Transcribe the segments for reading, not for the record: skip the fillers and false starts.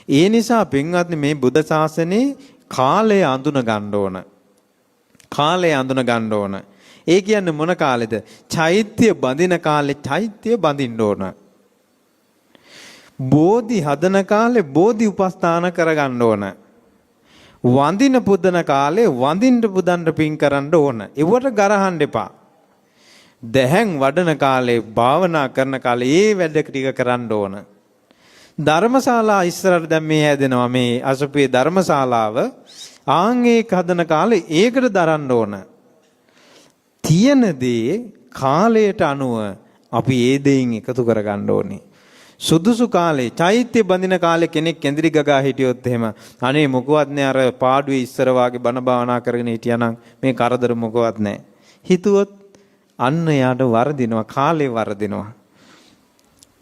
ඒ නිසා පින්වත්නි මේ බුද්ධ ශාසනේ කාලය අඳුන ගන්න ඕන. කාලය අඳුන ගන්න ඕන. ඒ කියන්නේ මොන කාලෙද? චෛත්‍ය බඳින කාලේ චෛත්‍ය බඳින්න ඕන. බෝධි හදන කාලේ බෝධි උපස්ථාන කරගන්න ඕන. වඳින පුදන කාලේ වඳින්න පුදන්න පින් කරන්න ඕන. ඒවට ගරහන්න එපා. දැහැන් වඩන කාලේ භාවනා කරන කාලේ ඒ වැඩ ටික කරන්න ඕන. ධර්මශාලා ඉස්සරහට දැන් මේ හැදෙනවා මේ අසුපේ ධර්මශාලාව ආංගික හදන කාලේ ඒකට දරන්න ඕන. තියෙන දේ කාලයට අනුව අපි ඒ දෙයින් එකතු කරගන්න ඕනේ. සුදුසු කාලේ චෛත්‍ය බඳින කාලේ කෙනෙක් කැඳිරි ගගා හිටියොත් එහෙම අනේ මොකවත් නෑ අර පාඩුවේ ඉස්සර වාගේ බණ භාවනා කරගෙන හිටියානම් මේ කරදර මොකවත් නෑ හිතුවොත් අන්න යාට වරදිනවා කාලේ වරදිනවා.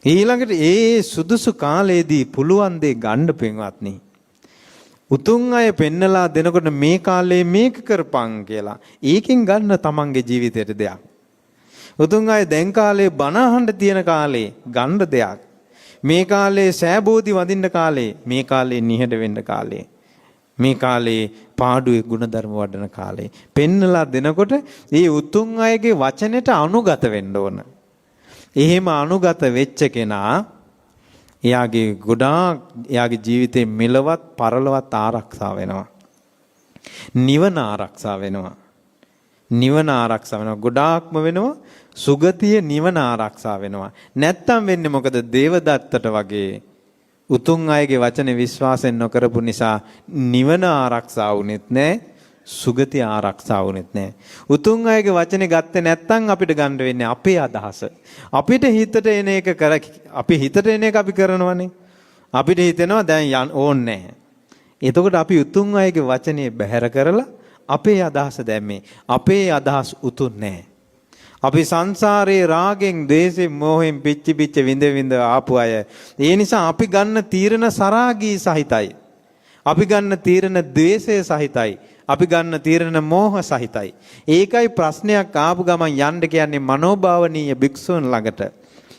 ඊළඟට ඒ සුදුසු කාලේදී පුළුවන් දේ ගන්න පින්වත්නි. උතුම් අය පෙන්නලා දෙනකොට මේ කාලේ මේක කරපන් කියලා. ඒකෙන් ගන්න තමන්ගේ ජීවිතයට දෙයක්. උතුම් අය දැන් කාලේ බණ අහන්න තියෙන කාලේ ගන්න දෙයක්. මේ කාලේ සෑබෝධි වඳින්න කාලේ, මේ කාලේ නිහඬ වෙන්න කාලේ, මේ කාලේ පාඩුවේ ගුණධර්ම වඩන කාලේ පෙන්නලා දෙනකොට මේ උතුම් අයගේ වචනෙට අනුගත වෙන්න ඕන. එහෙම අනුගත වෙච්ච කෙනා එයාගේ ගොඩාක් එයාගේ ජීවිතේ මෙලවත් පරලොවත් ආරක්ෂා වෙනවා. නිවන ආරක්ෂා වෙනවා. නිවන ආරක්ෂා වෙනවා. ගොඩාක්ම වෙනවා. සුගතිය නිවන ආරක්ෂා වෙනවා. නැත්තම් වෙන්නේ මොකද? දේවදත්තට වගේ උතුම් අයගේ වචනේ විශ්වාසයෙන් නොකරපු නිසා නිවන ආරක්ෂා වුනේත් නැහැ. සුගතිය ආරක්ෂා වුනේත් නැහැ. උතුම් අයගේ වචනේ ගත්තේ නැත්තම් අපිට ගන්න වෙන්නේ අපේ අදහස. අපිට හිතට එන එක අපි හිතට එන එක අපි කරනවනේ. අපිට හිතෙනවා දැන් ඕනේ නැහැ. එතකොට අපි උතුම් අයගේ වචනේ බැහැර කරලා අපේ අදහස දැම්මේ. අපේ අදහස් උතුම් නැහැ. අපි සංසාරේ රාගෙන්, ද්වේෂෙන්, මෝහෙන් පිච්චි විඳ විඳ ආපු අය. ඒ නිසා අපි ගන්න තීරණ සරාගී සහිතයි. අපි ගන්න තීරණ ද්වේෂය සහිතයි. අපි ගන්න තීරණ මෝහ සහිතයි. ඒකයි ප්‍රශ්නයක් ආපු ගමන් යන්න කියන්නේ මනෝභාවනීය භික්ෂුන් ළඟට.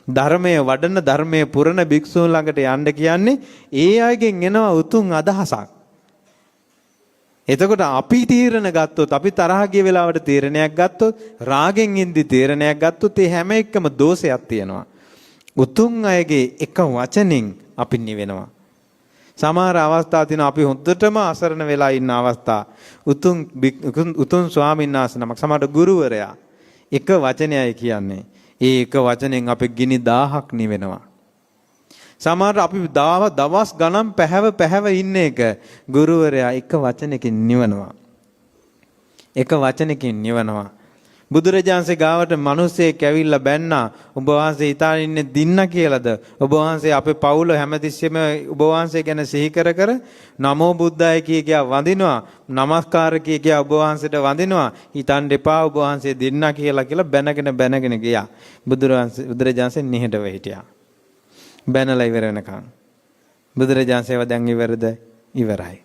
ධර්මයේ වඩන ධර්මයේ පුරන භික්ෂුන් ළඟට යන්න කියන්නේ ඒ අයගෙන් එනවා උතුම් අදහසක්. එතකොට අපි තීරණ ගත්තොත්, අපි තරහ ගිය වෙලාවට තීරණයක් ගත්තොත්, රාගෙන් ඉඳි තීරණයක් ගත්තොත් ඒ හැම එකම දෝෂයක් තියෙනවා. උතුම් අයගේ එක වචනෙන් අපි නිවෙනවා. සමහර අවස්ථා තියෙනවා අපි හොඳටම අසරණ වෙලා ඉන්න අවස්ථා. උතුම් ස්වාමීන් වහන්සේ නමක් සමහර ගුරුවරයා එක වචනයයි කියන්නේ. ඒ එක වචනෙන් අපි ගිනි 1000ක් නිවෙනවා. සමහර අපි දවස් ගණන් පැහැව ඉන්න එක ගුරුවරයා එක වචනකින් නිවනවා. එක වචනකින් නිවනවා. බුදුරජාන්සේ ගාවට මිනිස්සෙක් ඇවිල්ලා බැන්නා. ඔබ වහන්සේ හිතාගෙන ඉන්නේ දින්න කියලාද? ඔබ වහන්සේ අපේ පවුල හැමතිස්සෙම ඔබ වහන්සේ ගැන සිහි කර කර නමෝ බුද්දාය කියා වඳිනවා. නමස්කාර කියා ඔබ වහන්සේට වඳිනවා. හිතන්න එපා ඔබ වහන්සේ දින්න කියලා බැනගෙන ගියා. බුදුරජාන්සේ නිහඬව හිටියා. බැනලා ඉවර වෙනකන් බුදුරජාන්සේව දැන් ඉවරද? ඉවරයි.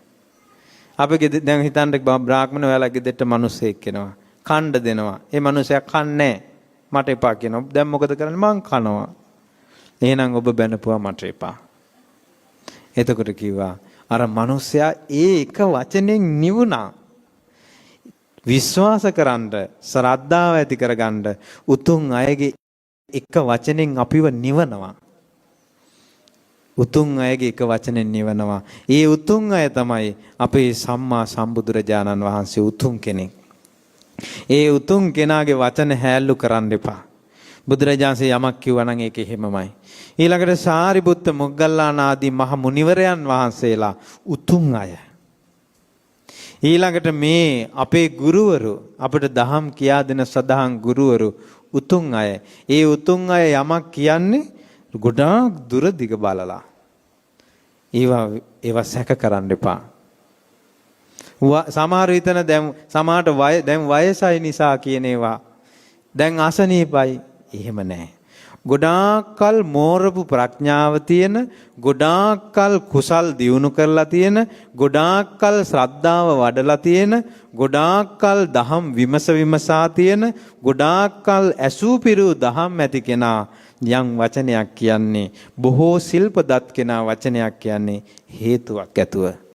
අපි දැන් හිතන්න බ්‍රාහ්මණ ඔයාලා ගෙදරට මිනිස්සෙක් එනවා. කණ්ඩ දෙනවා. ඒ මිනිසයා කන්නේ මට එපා කියනවා. දැන් මොකද කරන්නේ? මං කනවා. එහෙනම් ඔබ බැනපුවා මට එපා. එතකොට කිව්වා අර මිනිසයා ඒ එක වචනෙන් නිවුණා. විශ්වාස කරන්න, ශ්‍රද්ධාව ඇති කරගන්න උතුම් අයගේ එක වචනෙන් අපිව නිවනවා. උතුම් අයගේ එක වචනෙන් නිවනවා. ඒ උතුම් අය තමයි අපේ සම්මා සම්බුදුරජාණන් වහන්සේ උතුම් කෙනෙක්. ඒ උතුම් කෙනාගේ වචන හැල්ලු කරන්න එපා. බුදුරජාණන්සේ යමක් කිව්වා නම් ඒක එහෙමමයි. ඊළඟට සාරිපුත්ත මොග්ගල්ලාන ආදී මහ මුනිවරයන් වහන්සේලා උතුම් අය. ඊළඟට මේ අපේ ගුරුවරු අපට දහම් කියා දෙන සදහම් ගුරුවරු උතුම් අය. ඒ උතුම් අය යමක් කියන්නේ ගොඩාක් දුර දිග බලලා. ඒවා සැක කරන්න එපා. සමහර විටන දැන් සමහරට දැන් වයසයි නිසා කියන ඒවා දැන් අසනීපයි. එහෙම නැහැ. ගොඩාක්කල් මෝරපු ප්‍රඥාව තියෙන, ගොඩාක්කල් කුසල් දියුණු කරලා තියෙන, ගොඩාක්කල් ශ්‍රද්ධාව වඩලා තියෙන, ගොඩාක්කල් දහම් විමසා තියෙන, ගොඩාක්කල් ඇසූ පිරූ දහම් ඇති කෙනා යම් වචනයක් කියන්නේ බොහෝ ශිල්ප දත් කෙනා වචනයක් කියන්නේ හේතුවක් ඇතුව.